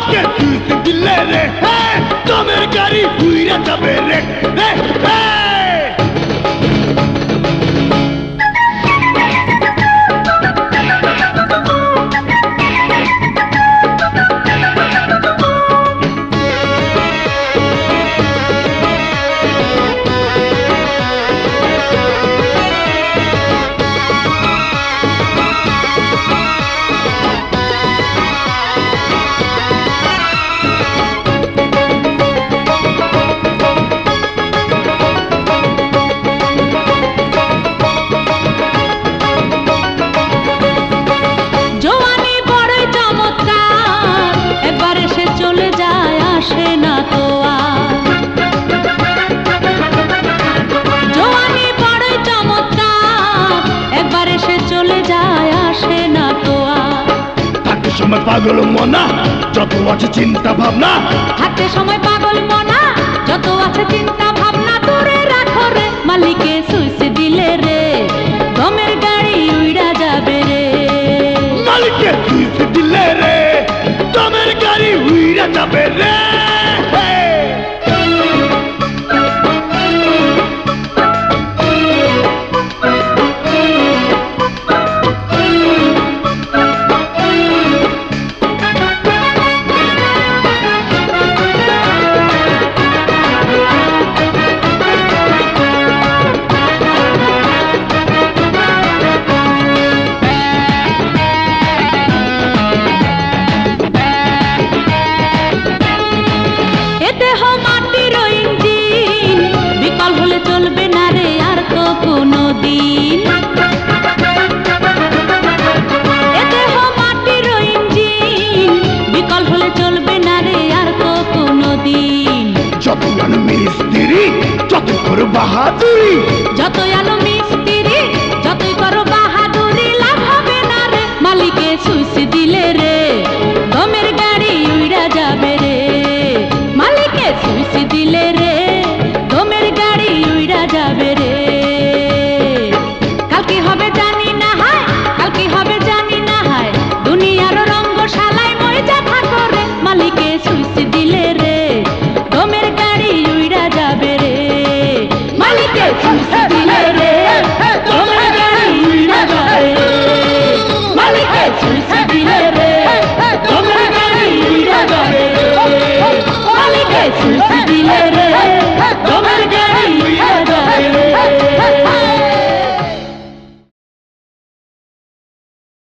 মালিককে সুইচ দিলে রে দমের গাড়ি উইরা যাবে রে পাগল মনা যত আছে চিন্তা ভাবনা হাতে সময় পাগল মনা যত আছে চিন্তা ভাবনা দূরে রাখো রে মালিকে সুইচ দিলে রে দমের গাড়ি উইড়া যাবে রে মালিকে সুইচ দিলে রে দমের গাড়ি উইড়া যাবে রে বাহাদুরি যতই আলো মিস্ত্রি যতই করো বাহাদুরি লাভ হবে না রে মালিকে সুইচ দিলে রে দমের গাড়ি উইড়া যাবে রে মালিকে সুইচ দিলে রে দমের গাড়ি উইড়া যাবে রে কাল কি হবে জানি না হায় কাল কি হবে জানি না হায় দুনিয়ার রঙ্গশালায় মজা থাকো রে মালিকে সুইচ দিলে রে দমের গাড়ি উইড়া যাবে রে মালিকে সুইচ দিলে রে দমের গাড়ি উইড়া যাবে রে মালিকে সুইচ দিলে রে